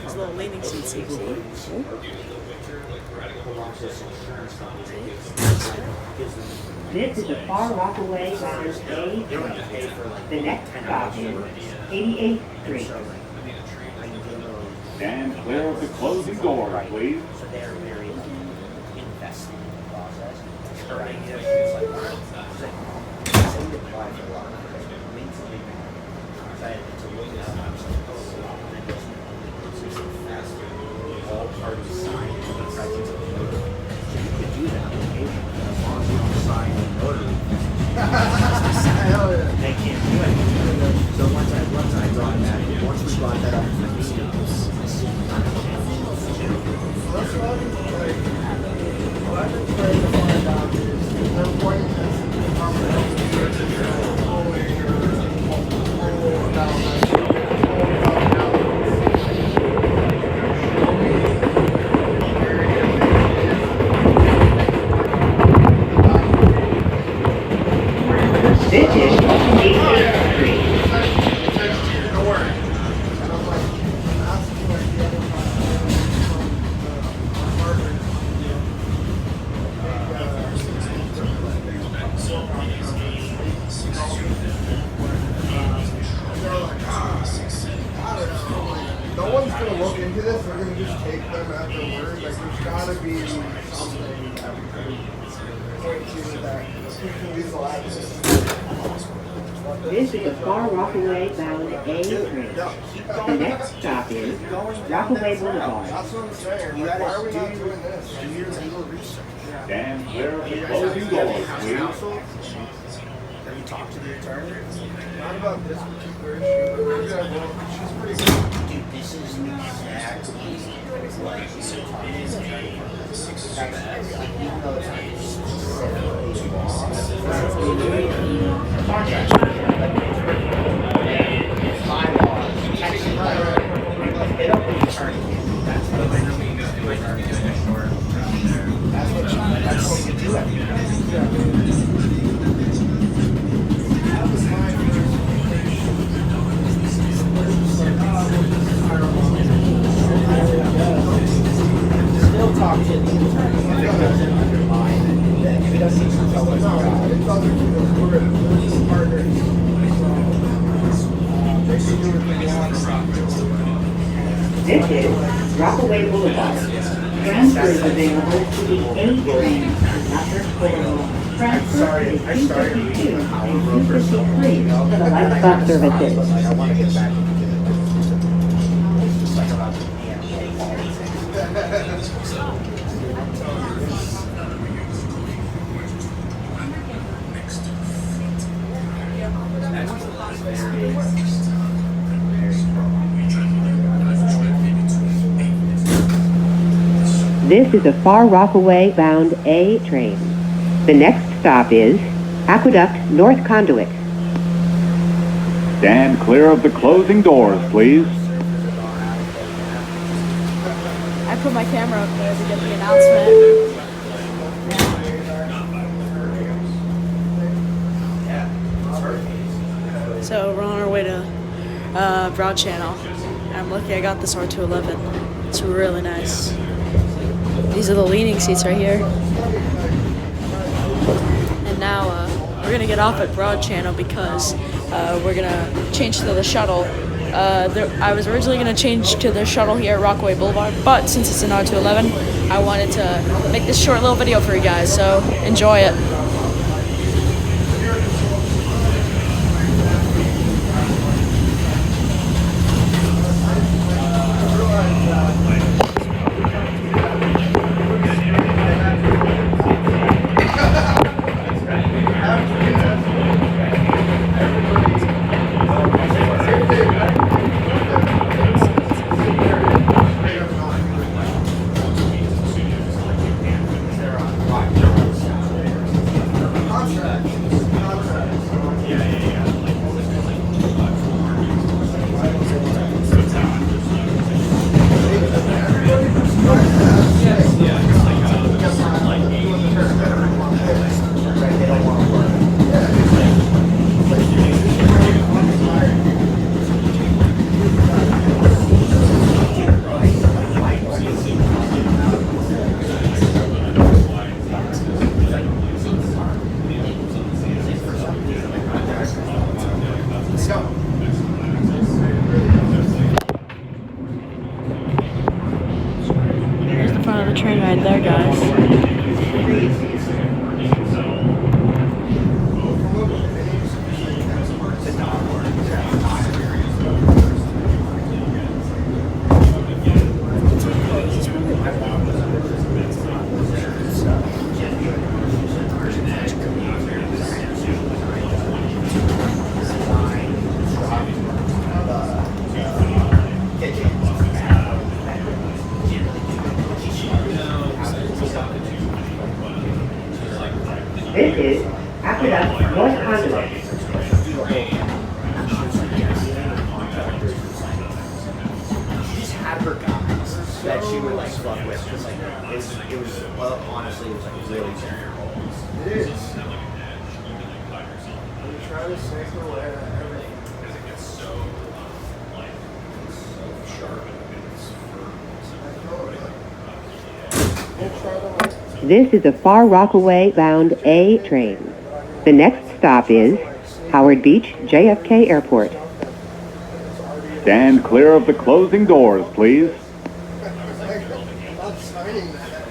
These little leaning seats you see. This is a Far Rockaway bound A. The next stop is 88th Street. Stand clear of the closing doors, please. So they're very invested in the process. All parties sign in the presence of the notary. So you could do that application as long as you don't sign the notary. They can't do anything. So once I brought that, once we brought that up to the meeting, this kind of That's what I've been trying to find out is their point is how This is 88th Street. no one's gonna look into this. They're gonna just take them at their word. Like there's gotta be something that we can point to that we can utilize. This is a Far Rockaway bound A train. The next stop is Rockaway Boulevard. That's what I'm saying. Like, why are we not doing this? do your legal research. Stand clear of You the guys have closing you guys doors, have please. counsel? Have you talked to the attorney? Not about this particular issue, but maybe I will. She's pretty good. Dude, this is exactly like even though it's not specifically law, contract. Bylaws, technically, they don't need attorney. That's what they need to do. That's what we do every day. That was my Still talk to the attorney if it doesn't undermine that, if it doesn't tell us. No, it doesn't do this. We're partners. They should do what they want. This is Rockaway Boulevard. Transfer is available to the A train. Upper Corridor. Transfer is 252 and 253 for the light bus services. I want to get back into it. It's just like about the This is a Far Rockaway bound A train. The next stop is Aqueduct North Conduit. Stand clear of the closing doors, please. I put my camera up there to get the announcement. So we're on our way to Broad Channel. I'm lucky I got this R211. It's really nice. These are the leaning seats right here. And now we're gonna get off at Broad Channel because we're gonna change to the shuttle I was originally going to change to the shuttle here at Rockaway Boulevard, but since it's an R211, I wanted to make this short little video for you guys, so enjoy it. Here's the front of the train ride there, guys. This is Aqueduct North Conduit. She just had her guys that she would like fuck with. Just like it was well, honestly, it was like really terrible. It is. We try to snake her way out of everything. We'll try to like. This is a Far Rockaway bound A train. The next stop is Howard Beach, JFK Airport. Stand clear of the closing doors, please. I'm not signing that.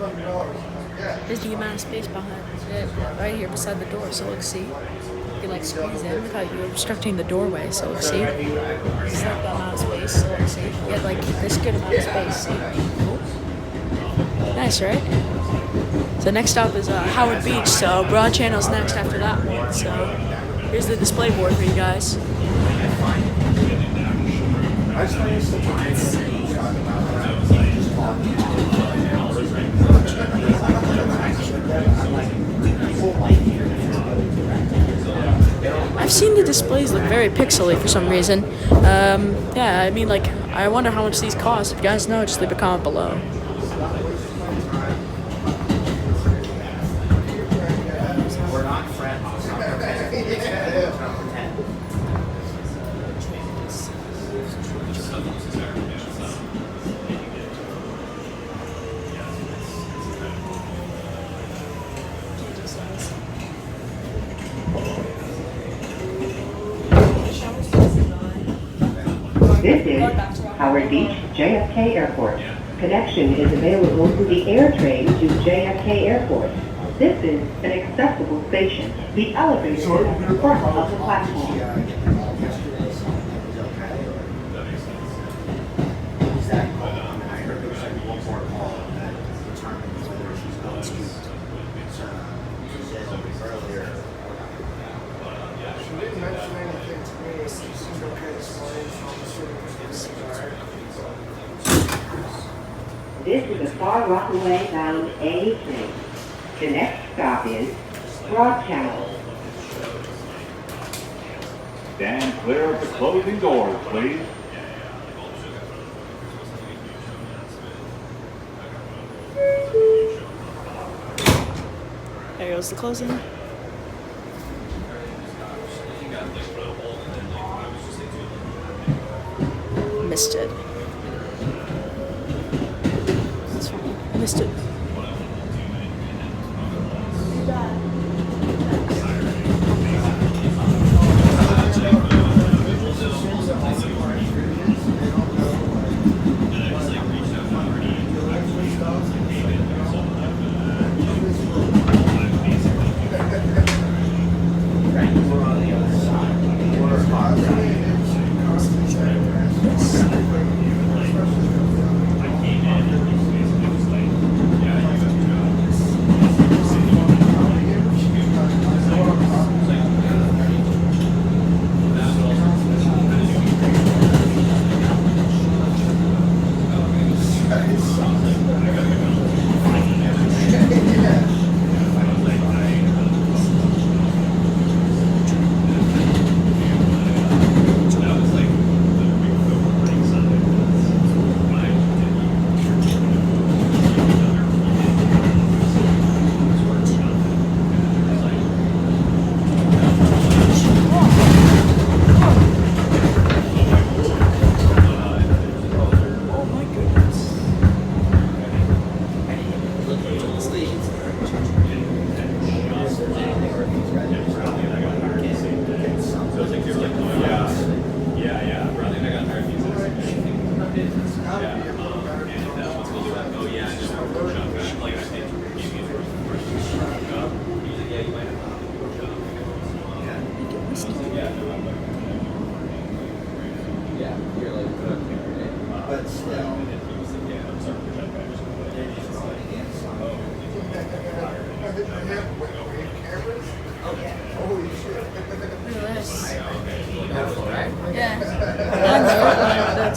$1,500. Here's the amount of space behind it, right here beside the door, so look, see? You can like squeeze in without you obstructing the doorway, so look, see? This is like the amount of space, so look, see? You get like this good amount of space, see? Nice, right? So next stop is Howard Beach, so Broad Channel's next after that one, so here's the display board for you guys. I've seen the displays look very pixely for some reason. Yeah, I mean, like, I wonder how much these cost. If you guys know, just leave a comment below. We're not friends. It's not pretend. It's not pretend. This is Howard Beach, JFK Airport. Connection is available to the air train to JFK Airport. This is an accessible station. The elevator is at the front of the platform. I heard there was like one more call that determines whether she's going to she said earlier. She didn't mention anything to me. She seemed okay this morning, so I'm assuming it's alright. This is a Far Rockaway bound A train. The next stop is Broad Channel. Stand clear of the closing doors, please. There goes the closing. Missed it. That's fine. Missed it.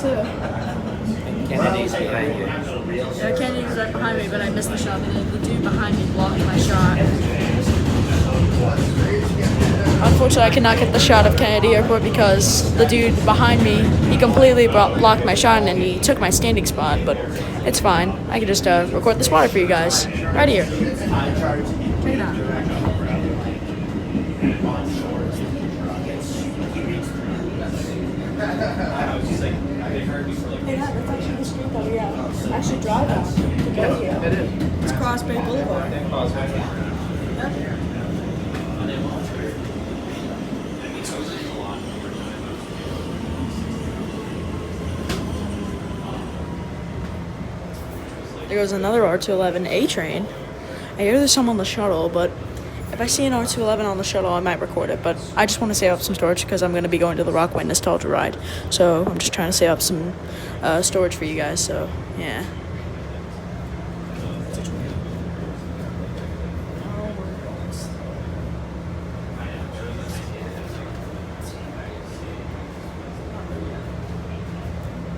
too. Kennedy's behind you. Yeah, Kennedy was right behind me, but I missed the shot. And then the dude behind me blocked my shot. Unfortunately, I could not get the shot of Kennedy Airport because the dude behind me, he completely blocked my shot and he took my standing spot. But it's fine. I can just record the spotter for you guys right here. Check it out. Hey, that's actually the street that we actually drive on to go here. It is. It's Cross Bay Boulevard. Yep. There goes another R211 A train. I hear there's some on the shuttle, but if I see an R211 on the shuttle, I might record it. But I just want to save up some storage because I'm going to be going to the Rockaway Nostalgia ride. So I'm just trying to save up some storage for you guys. So, yeah.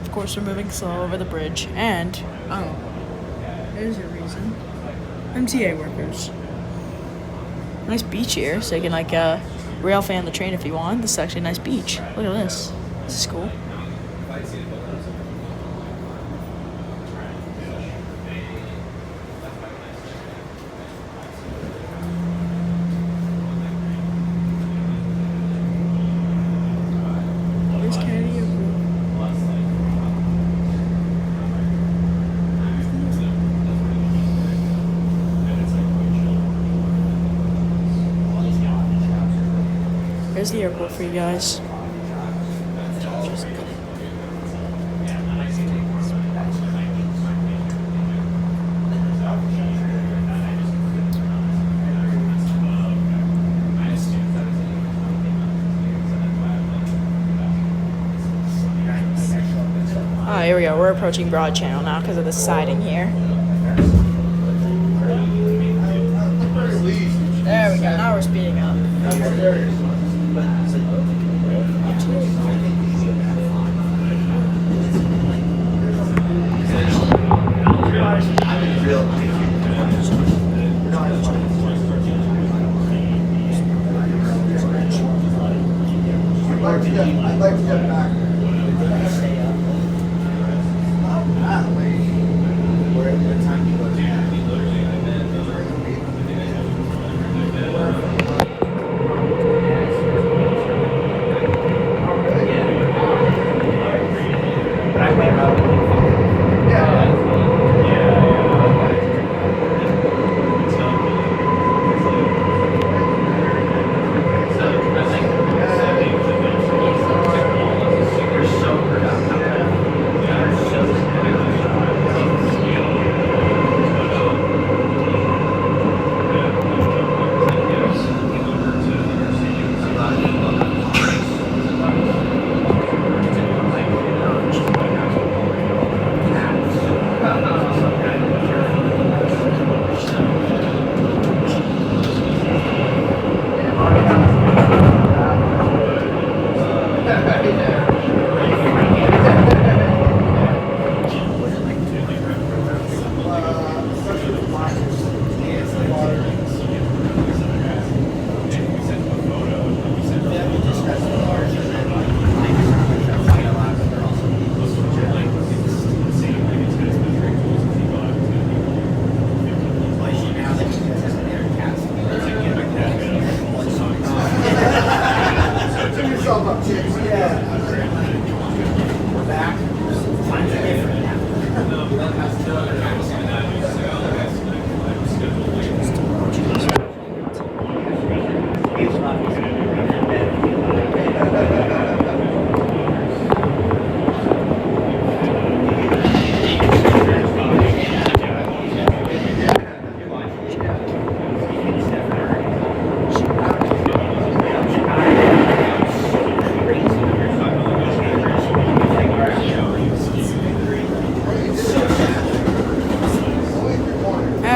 Of course, we're moving slow over the bridge. And, oh, there's your reason. MTA workers. Nice beach here, so you can like rail fan the train if you want. This is actually a nice beach. Look at this. This is cool. Where's Kennedy Airport? There's the airport for you guys. Ah, here we go. We're approaching Broad Channel now because of the siding here. There we go. Now we're speeding up. I'd like to get back there. Not that late. Where the time you go to?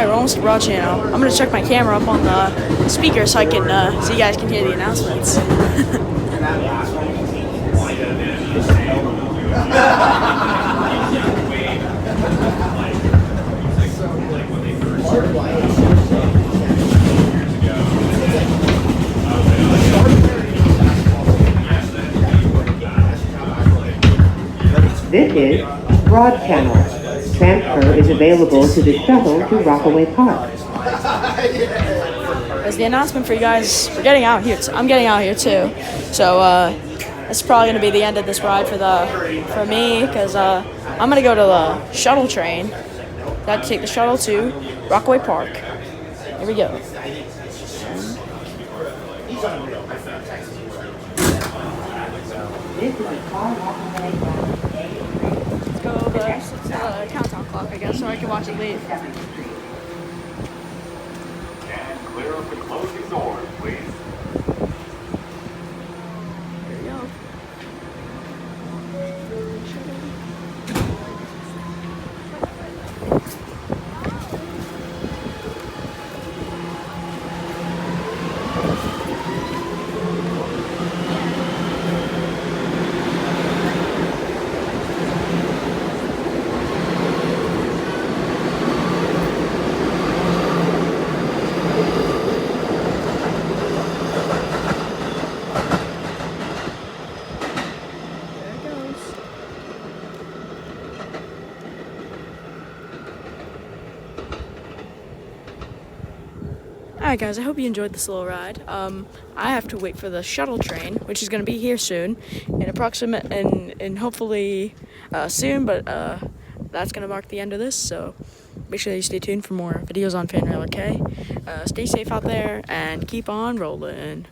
Almost Broad Channel. I'm gonna check my camera up on the speaker so I can so you guys can hear the announcements. This is Broad Channel. Transfer is available to the shuttle to Rockaway Park. There's the announcement for you guys. We're getting out here. I'm getting out here too. So it's probably gonna be the end of this ride for me, because I'm gonna go to the shuttle train. Got to take the shuttle to Rockaway Park. Here we go. This is a car Rockaway Park. Let's go over. It's a countdown clock, I guess, so I can watch it leave. And clear up the closing doors, please. Here we go. Alright guys, I hope you enjoyed this little ride. I have to wait for the shuttle train, which is going to be here soon, in hopefully soon, but that's going to mark the end of this, so make sure that you stay tuned for more videos on Fanrail, okay? Stay safe out there, and keep on rolling.